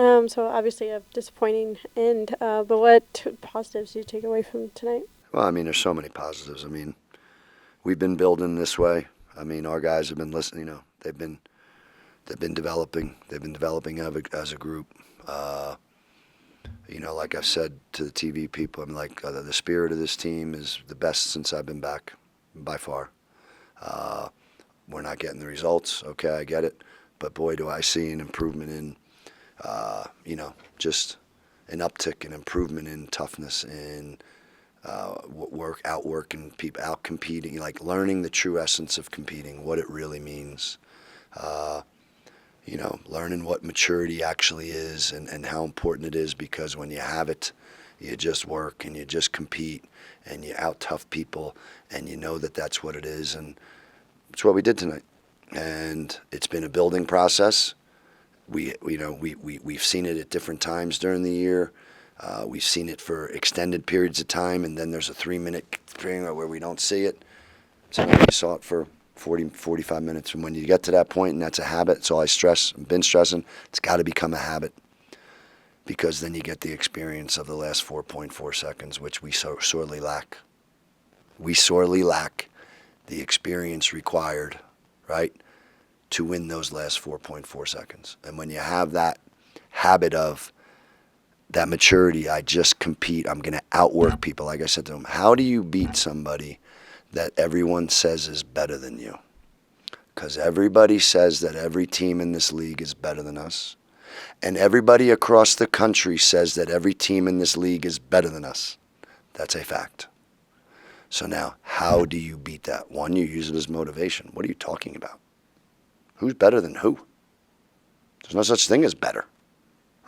So obviously a disappointing end, but what positives do you take away from tonight? Well, I mean, there's so many positives. I mean, we've been building this way. I mean, our guys have been listening. They've been developing. They've been developing as a group. Like I've said to the TV people, I'm like, the spirit of this team is the best since I've been back, by far. We're not getting the results. Okay, I get it. But boy, do I see an improvement in, just an uptick, an improvement in toughness, in outworking people, out competing, like learning the true essence of competing, what it really means. Learning what maturity actually is and how important it is, because when you have it, you just work and you just compete and you out tough people and you know that that's what it is. And it's what we did tonight. And it's been a building process. We've seen it at different times during the year. We've seen it for extended periods of time, and then there's a 3-minute thing where we don't see it. So we saw it for 40, 45 minutes. And when you get to that point, and that's a habit, so I've been stressing, it's got to become a habit, because then you get the experience of the last 4.4 seconds, which we so sorely lack. We sorely lack the experience required, right, to win those last 4.4 seconds. And when you have that habit of that maturity, I just compete, I'm going to outwork people. Like I said to them, how do you beat somebody that everyone says is better than you? Because everybody says that every team in this league is better than us. And everybody across the country says that every team in this league is better than us. That's a fact. So now, how do you beat that? One, you use it as motivation. What are you talking about? Who's better than who? There's no such thing as better,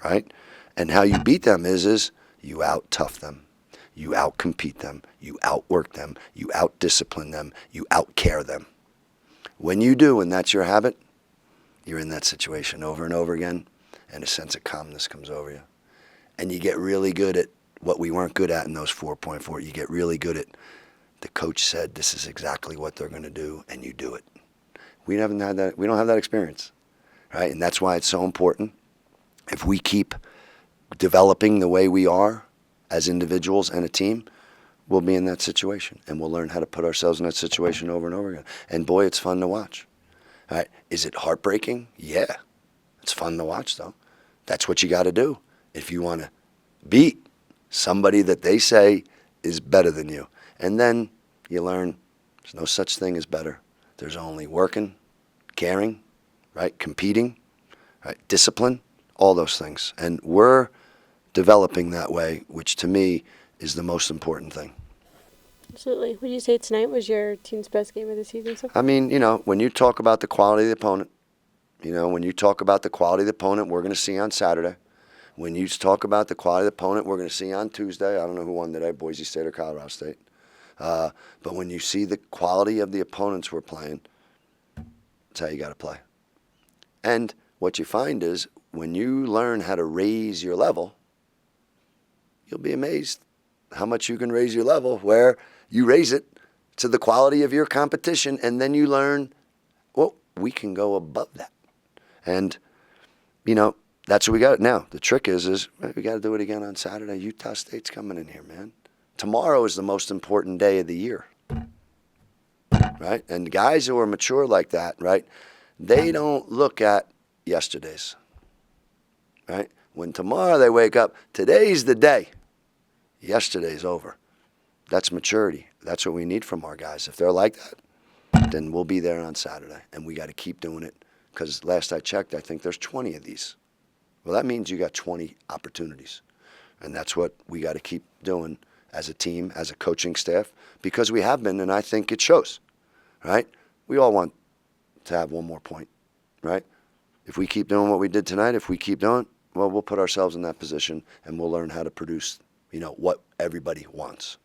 right? And how you beat them is you out-tough them. You out-compete them. You outwork them. You out-discipline them. You out-care them. When you do, and that's your habit, you're in that situation over and over again, and a sense of calmness comes over you. And you get really good at what we weren't good at in those 4.4. You get really good at, the coach said this is exactly what they're going to do, and you do it. We haven't had that. We don't have that experience, right? And that's why it's so important. If we keep developing the way we are as individuals and a team, we'll be in that situation, and we'll learn how to put ourselves in that situation over and over again. And boy, it's fun to watch. All right? Is it heartbreaking? Yeah. It's fun to watch, though. That's what you got to do if you want to beat somebody that they say is better than you. And then you learn there's no such thing as better. There's only working, caring, right? Competing, right? Discipline, all those things. And we're developing that way, which to me is the most important thing. Absolutely. Would you say tonight was your team's best game of the season so far? I mean, when you talk about the quality of the opponent, when you talk about the quality of the opponent we're going to see on Saturday, when you talk about the quality of the opponent we're going to see on Tuesday, I don't know who won today, Boise State or Colorado State, but when you see the quality of the opponents we're playing, that's how you got to play. And what you find is when you learn how to raise your level, you'll be amazed how much you can raise your level, where you raise it to the quality of your competition, and then you learn, well, we can go above that. And, that's what we got now. The trick is we got to do it again on Saturday. Utah State's coming in here, man. Tomorrow is the most important day of the year, right? And guys who are mature like that, right, they don't look at yesterday's, right? When tomorrow they wake up, today's the day. Yesterday's over. That's maturity. That's what we need from our guys. If they're like that, then we'll be there on Saturday. And we got to keep doing it, because last I checked, I think there's 20 of these. Well, that means you got 20 opportunities. And that's what we got to keep doing as a team, as a coaching staff, because we have been, and I think it shows, right? We all want to have one more point, right? If we keep doing what we did tonight, if we keep doing, well, we'll put ourselves in that position, and we'll learn how to produce, what everybody wants.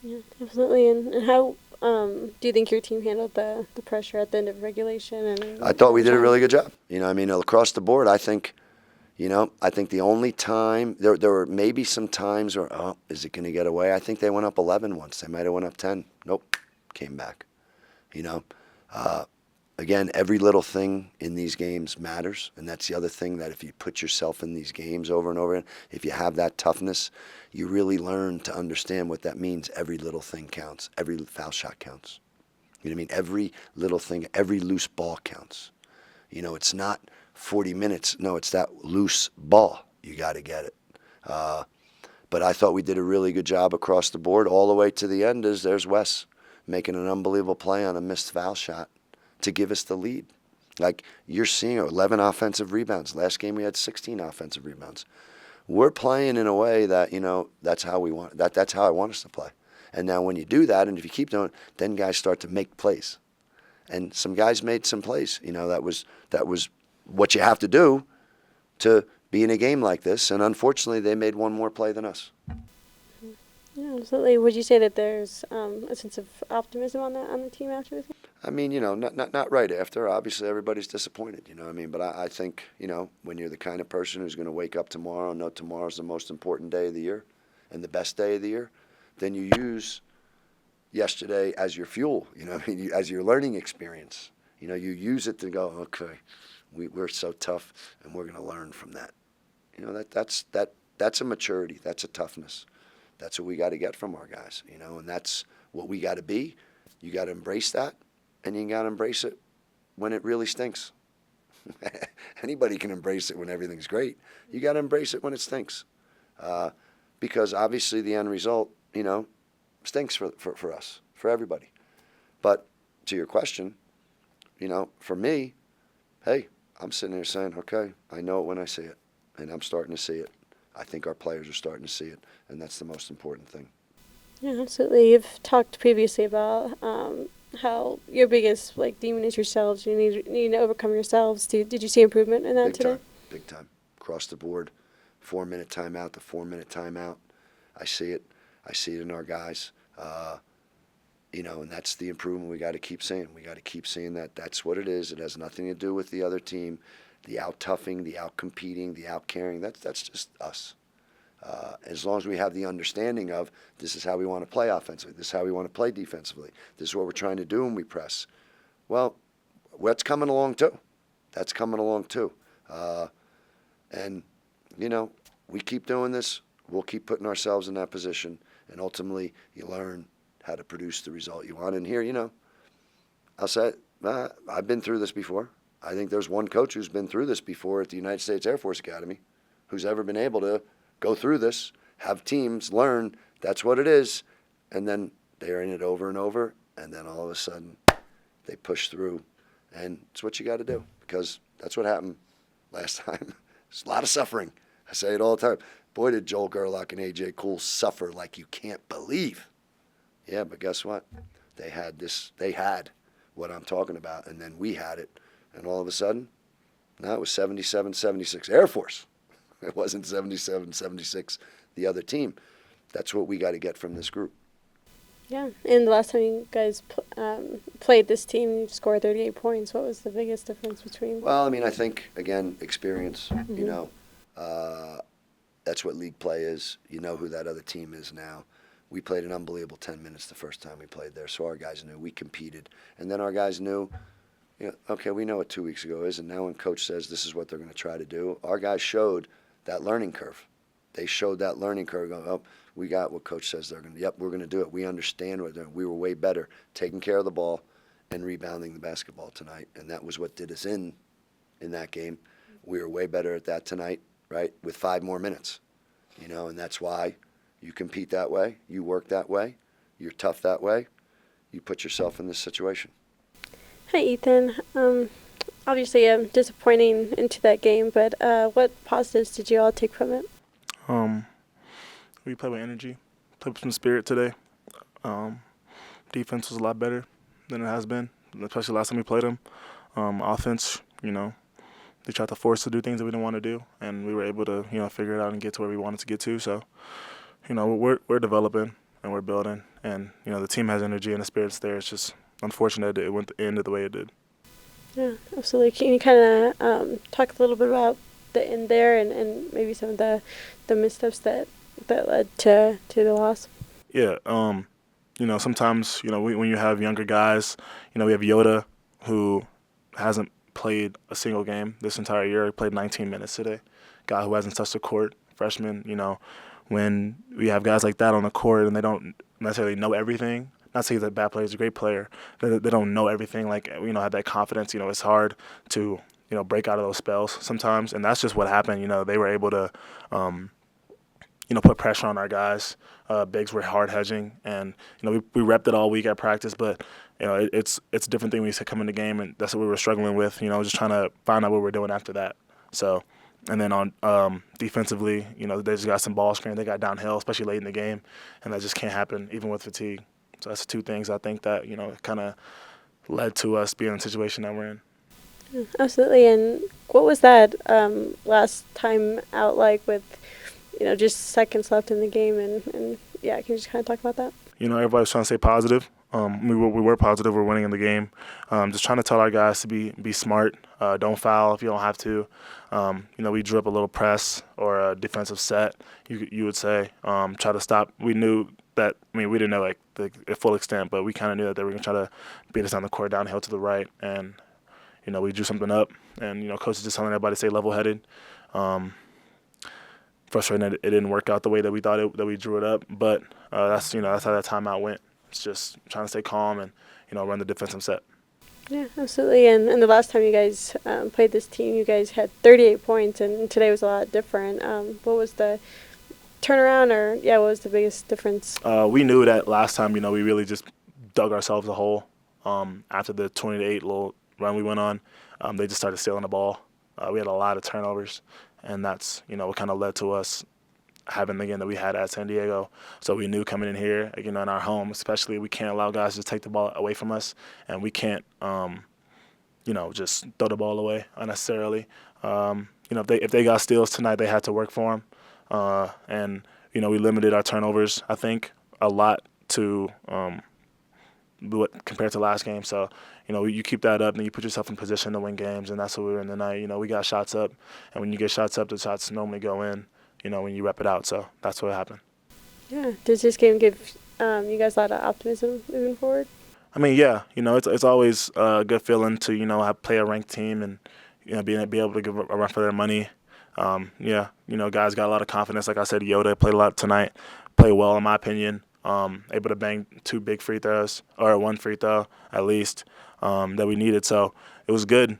Yeah, absolutely. And how do you think your team handled the pressure at the end of regulation? And I thought we did a really good job. Across the board, I think the only time, there were maybe some times where, is it going to get away? I think they went up 11 once. They might have went up 10. Nope, came back. again, every little thing in these games matters, and that's the other thing, that if you put yourself in these games over and over again, if you have that toughness, you really learn to understand what that means. Every little thing counts. Every foul shot counts. You know what I mean? Every little thing, every loose ball counts. You know, it's not 40 minutes. No, it's that loose ball. You got to get it. But I thought we did a really good job across the board all the way to the end. There's Wes making an unbelievable play on a missed foul shot to give us the lead. Like, you're seeing 11 offensive rebounds. Last game we had 16 offensive rebounds. We're playing in a way that, you know, that's how we want. That's how I want us to play. And now when you do that, and if you keep doing it, then guys start to make plays. And some guys made some plays. You know, that was what you have to do to be in a game like this. And unfortunately, they made one more play than us. Yeah, absolutely. Would you say that there's a sense of optimism on the team after this? I mean, you know, not right after. Obviously, everybody's disappointed, you know what I mean? But I think, you know, when you're the kind of person who's going to wake up tomorrow and know tomorrow's the most important day of the year and the best day of the year, then you use yesterday as your fuel, you know what I mean? As your learning experience. You know, you use it to go, okay, we're so tough, and we're going to learn from that. You know, that's a maturity. That's a toughness. That's what we got to get from our guys, you know, and that's what we got to be. You got to embrace that, and you got to embrace it when it really stinks. Anybody can embrace it when everything's great. You got to embrace it when it stinks, because obviously the end result, you know, stinks for us, for everybody. But to your question, you know, for me, hey, I'm sitting there saying, okay, I know it when I see it, and I'm starting to see it. I think our players are starting to see it, and that's the most important thing. Yeah, absolutely. You've talked previously about how your biggest demon is yourselves. You need to overcome yourselves. Did you see improvement in that today? Big time, across the board. 4-minute timeout, the 4-minute timeout. I see it. I see it in our guys. You know, and that's the improvement we got to keep seeing. We got to keep seeing that. That's what it is. It has nothing to do with the other team, the out-toughing, the out-competing, the out-caring. That's just us. As long as we have the understanding of this is how we want to play offensively, this is how we want to play defensively, this is what we're trying to do when we press. Well, that's coming along too. That's coming along too. And, you know, we keep doing this. We'll keep putting ourselves in that position. And ultimately, you learn how to produce the result you want. And here, you know, I'll say, I've been through this before. I think there's one coach who's been through this before at the United States Air Force Academy who's ever been able to go through this, have teams learn that's what it is, and then they're in it over and over, and then all of a sudden they push through. And it's what you got to do, because that's what happened last time. There's a lot of suffering. I say it all the time. Boy, did Joel Gerlach and A.J. Cool suffer like you can't believe. Yeah, but guess what? They had what I'm talking about, and then we had it. And all of a sudden, now it was 77-76 Air Force. It wasn't 77-76 the other team. That's what we got to get from this group. Yeah, and the last time you guys played this team, you scored 38 points. What was the biggest difference between? Well, I mean, I think, again, experience, you know. That's what league play is. You know who that other team is now. We played an unbelievable 10 minutes the first time we played there, so our guys knew. We competed. And then our guys knew, you know, okay, we know what 2 weeks ago is, and now when coach says this is what they're going to try to do, our guys showed that learning curve. They showed that learning curve going, oh, we got what coach says they're going to, yep, we're going to do it. We understand what they're doing. We were way better taking care of the ball and rebounding the basketball tonight, and that was what did us in that game. We were way better at that tonight, right, with 5 more minutes, you know, and that's why you compete that way, you work that way, you're tough that way, you put yourself in this situation. Hi, Ethan. Obviously, disappointing into that game, but what positives did you all take from it? We played with energy, played with some spirit today. Defense was a lot better than it has been, especially last time we played them. Offense, you know, they tried to force us to do things that we didn't want to do, and we were able to, you know, figure it out and get to where we wanted to get to. So, you know, we're developing and we're building, and, you know, the team has energy and the spirit's there. It's just unfortunate that it went the end of the way it did. Yeah, absolutely. Can you kind of talk a little bit about the end there and maybe some of the missteps that led to the loss? Yeah, you know, sometimes, you know, when you have younger guys, you know, we have Yoda, who hasn't played a single game this entire year. He played 19 minutes today. Guy who hasn't touched the court, freshman. When we have guys like that on the court and they don't necessarily know everything. Not saying he's a bad player, he's a great player. They don't know everything, have that confidence. It's hard to, break out of those spells sometimes. And that's just what happened. They were able to, put pressure on our guys. Bigs were hard hedging. And, we repped it all week at practice. But, it's a different thing when you come in the game. And that's what we were struggling with, just trying to find out what we're doing after that. So, and then on defensively, they just got some ball screen. They got downhill, especially late in the game. And that just can't happen, even with fatigue. So that's two things I think that, kind of led to us being in the situation that we're in. Absolutely. And what was that last time out like with, just seconds left in the game? And yeah, can you just kind of talk about that? Everybody's trying to stay positive. We were positive. We're winning in the game. Just trying to tell our guys to be smart. Don't foul if you don't have to. We drew up a little press or a defensive set, you would say. Try to stop. We knew that. We didn't know the full extent, but we kind of knew that they were going to try to beat us down the court, downhill to the right, and we drew something up. And coach is just telling everybody to stay level-headed. Frustrating that it didn't work out the way that we thought that we drew it up, but that's how that timeout went. It's just trying to stay calm and run the defensive set. Yeah, absolutely. And the last time you guys played this team, you guys had 38 points, and today was a lot different. What was the turnaround, or what was the biggest difference? We knew that last time. We really just dug ourselves a hole. After the 20-8 little run we went on, they just started stealing the ball. We had a lot of turnovers, and that's what kind of led to us having the game that we had at San Diego. So we knew coming in here, in our home, especially, we can't allow guys to take the ball away from us, and we can't, just throw the ball away unnecessarily. If they got steals tonight, they had to work for them, and we limited our turnovers, I think, a lot to compared to last game. So you keep that up, and you put yourself in position to win games, and that's what we were in tonight. We got shots up, and when you get shots up, the shots normally go in. When you rep it out. So that's what happened. Yeah. Does this game give you guys a lot of optimism moving forward? Yeah. It's always a good feeling to, play a ranked team and, be able to give a run for their money. Guys got a lot of confidence. Like I said, Yoda played a lot tonight, played well in my opinion. Able to bang 2 big free throws, or 1 free throw at least, that we needed. So it was good.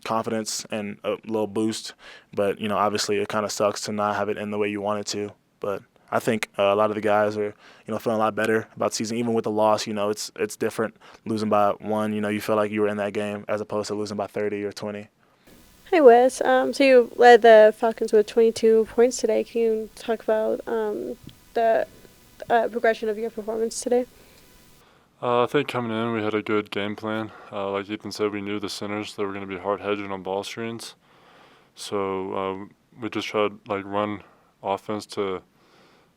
Confidence and a little boost, but obviously it kind of sucks to not have it in the way you want it to. But I think a lot of the guys are feeling a lot better about season. Even with the loss, it's different losing by 1. You feel like you were in that game as opposed to losing by 30 or 20. Hey Wes, so you led the Falcons with 22 points today. Can you talk about the progression of your performance today? I think coming in, we had a good game plan. Like Ethan said, we knew the centers that were going to be hard hedging on ball screens. So we just tried run offense to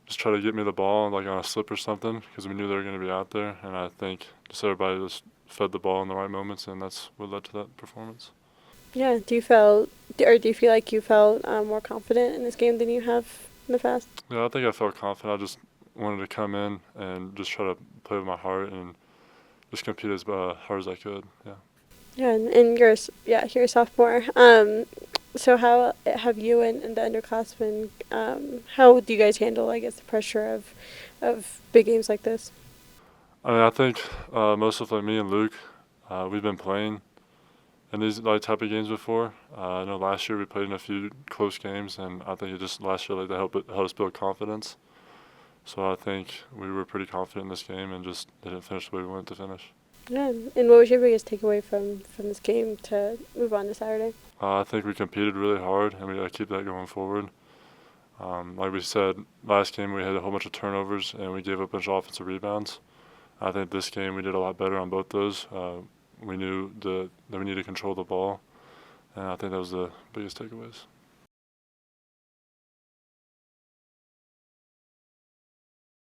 just try to get me the ball on a slip or something, because we knew they were going to be out there. And I think just everybody just fed the ball in the right moments, and that's what led to that performance. Yeah. Do you feel like you felt more confident in this game than you have in the past? Yeah, I think I felt confident. I just wanted to come in and just try to play with my heart and just compete as hard as I could. Yeah. Yeah, and you're a sophomore. So how have you and the underclassmen? How do you guys handle, the pressure of big games like this? I think most of me and Luke, we've been playing in these type of games before. I know last year we played in a few close games, and I think it just last year to help us build confidence. So I think we were pretty confident in this game and just didn't finish the way we wanted to finish. Yeah, and what was your biggest takeaway from this game to move on to Saturday? I think we competed really hard, and we got to keep that going forward. Like we said, last game we had a whole bunch of turnovers, and we gave up a bunch of offensive rebounds. I think this game we did a lot better on both those. We knew that we needed to control the ball, and I think that was the biggest takeaways.